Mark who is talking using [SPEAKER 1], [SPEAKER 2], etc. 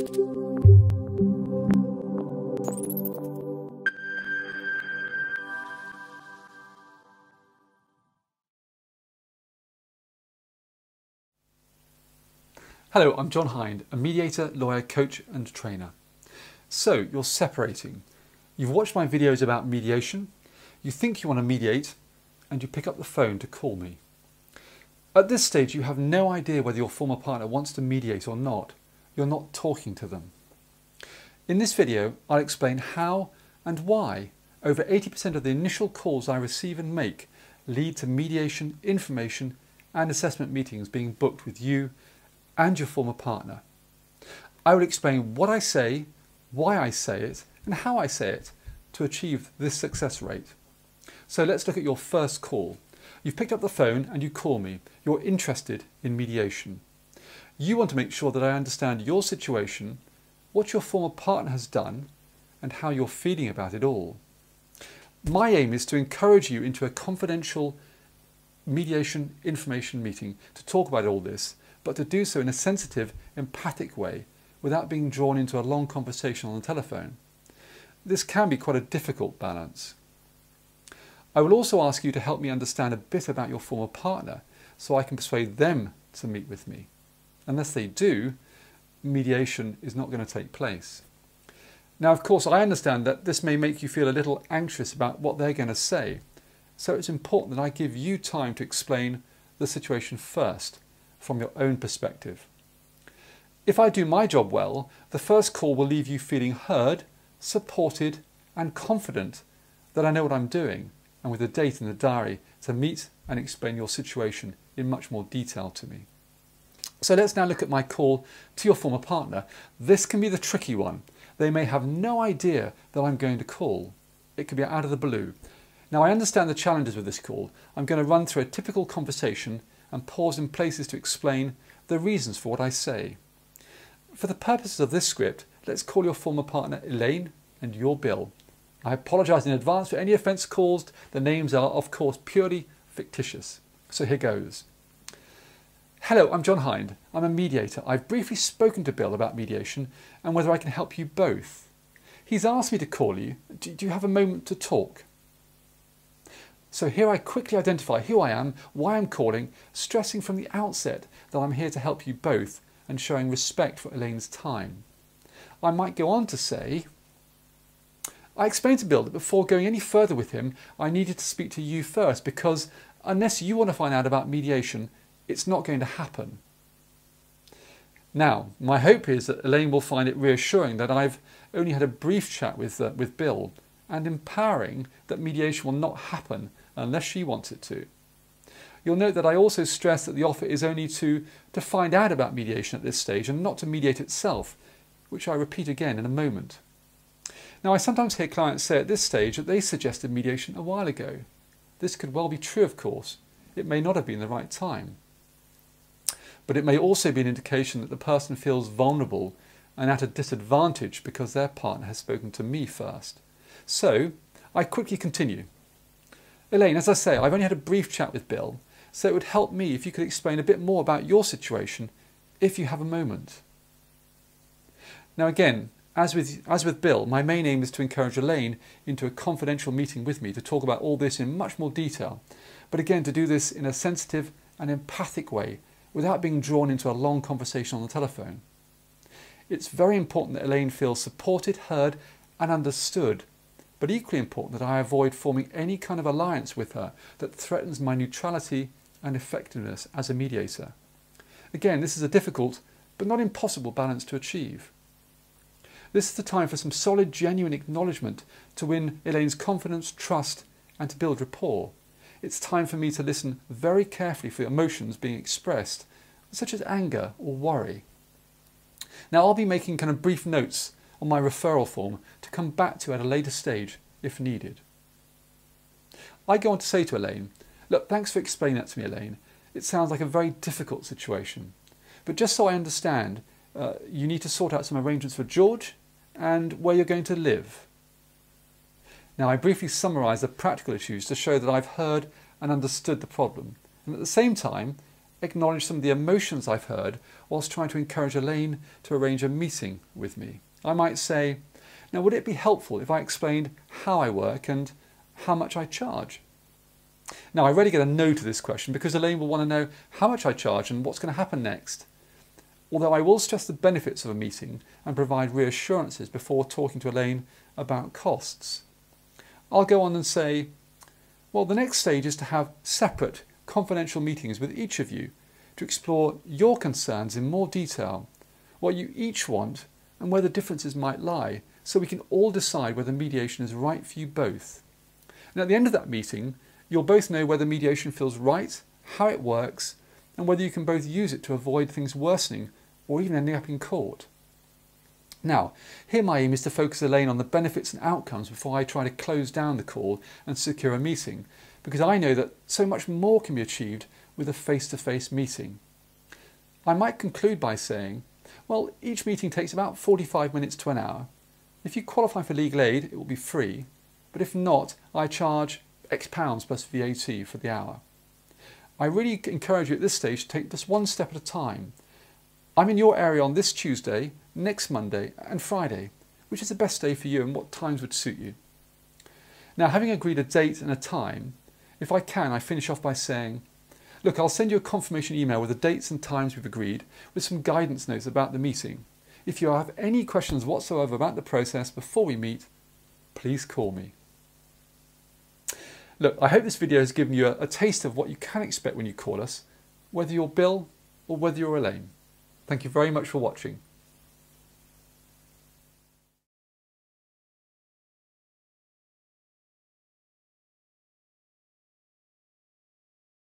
[SPEAKER 1] Hello, I'm John Hind, a mediator, lawyer, coach and trainer. So you're separating. You've watched my videos about mediation, you think you want to mediate, and you pick up the phone to call me. At this stage, you have no idea whether your former partner wants to mediate or not. You're not talking to them. In this video, I'll explain how and why over 80% of the initial calls I receive and make lead to mediation, information and assessment meetings being booked with you and your former partner. I will explain what I say, why I say it, and how I say it to achieve this success rate. So let's look at your first call. You've picked up the phone and you call me. You're interested in mediation. You want to make sure that I understand your situation, what your former partner has done, and how you're feeling about it all. My aim is to encourage you into a confidential mediation information meeting to talk about all this, but to do so in a sensitive, empathic way without being drawn into a long conversation on the telephone. This can be quite a difficult balance. I will also ask you to help me understand a bit about your former partner so I can persuade them to meet with me. Unless they do, mediation is not going to take place. Now, of course, I understand that this may make you feel a little anxious about what they're going to say, so it's important that I give you time to explain the situation first, from your own perspective. If I do my job well, the first call will leave you feeling heard, supported and confident that I know what I'm doing, and with a date in the diary to meet and explain your situation in much more detail to me. So let's now look at my call to your former partner. This can be the tricky one. They may have no idea that I'm going to call. It could be out of the blue. Now I understand the challenges with this call. I'm going to run through a typical conversation and pause in places to explain the reasons for what I say. For the purposes of this script, let's call your former partner Elaine and your Bill. I apologise in advance for any offence caused. The names are, of course, purely fictitious. So here goes. Hello, I'm John Hind. I'm a mediator. I've briefly spoken to Bill about mediation and whether I can help you both. He's asked me to call you. Do you have a moment to talk? So here I quickly identify who I am, why I'm calling, stressing from the outset that I'm here to help you both and showing respect for Elaine's time. I might go on to say, I explained to Bill that before going any further with him, I needed to speak to you first because unless you want to find out about mediation, it's not going to happen. Now, my hope is that Elaine will find it reassuring that I've only had a brief chat with Bill and empowering that mediation will not happen unless she wants it to. You'll note that I also stress that the offer is only to find out about mediation at this stage and not to mediate itself, which I repeat again in a moment. Now, I sometimes hear clients say at this stage that they suggested mediation a while ago. This could well be true, of course. It may not have been the right time. But it may also be an indication that the person feels vulnerable and at a disadvantage because their partner has spoken to me first. So, I quickly continue. Elaine, as I say, I've only had a brief chat with Bill, so it would help me if you could explain a bit more about your situation, if you have a moment. Now again, as with Bill, my main aim is to encourage Elaine into a confidential meeting with me to talk about all this in much more detail, but again to do this in a sensitive and empathic way without being drawn into a long conversation on the telephone. It's very important that Elaine feels supported, heard and understood, but equally important that I avoid forming any kind of alliance with her that threatens my neutrality and effectiveness as a mediator. Again, this is a difficult but not impossible balance to achieve. This is the time for some solid, genuine acknowledgement to win Elaine's confidence, trust and to build rapport. It's time for me to listen very carefully for emotions being expressed, such as anger or worry. Now I'll be making kind of brief notes on my referral form to come back to at a later stage if needed. I go on to say to Elaine, look, thanks for explaining that to me, Elaine. It sounds like a very difficult situation, but just so I understand, you need to sort out some arrangements for George and where you're going to live. Now I briefly summarise the practical issues to show that I've heard and understood the problem, and at the same time acknowledge some of the emotions I've heard whilst trying to encourage Elaine to arrange a meeting with me. I might say, now would it be helpful if I explained how I work and how much I charge? Now I rarely get a no to this question because Elaine will want to know how much I charge and what's going to happen next. Although I will stress the benefits of a meeting and provide reassurances before talking to Elaine about costs. I'll go on and say, well, the next stage is to have separate, confidential meetings with each of you to explore your concerns in more detail, what you each want and where the differences might lie, so we can all decide whether mediation is right for you both. And at the end of that meeting, you'll both know whether mediation feels right, how it works, and whether you can both use it to avoid things worsening or even ending up in court. Now, here my aim is to focus Elaine on the benefits and outcomes before I try to close down the call and secure a meeting, because I know that so much more can be achieved with a face-to-face meeting. I might conclude by saying, well, each meeting takes about 45 minutes to an hour. If you qualify for legal aid, it will be free, but if not, I charge X pounds plus VAT for the hour. I really encourage you at this stage to take just one step at a time. I'm in your area on this Tuesday, next Monday and Friday. Which is the best day for you and what times would suit you? Now, having agreed a date and a time, if I can, I finish off by saying, look, I'll send you a confirmation email with the dates and times we've agreed with some guidance notes about the meeting. If you have any questions whatsoever about the process before we meet, please call me. Look, I hope this video has given you a taste of what you can expect when you call us, whether you're Bill or whether you're Elaine. Thank you very much for watching.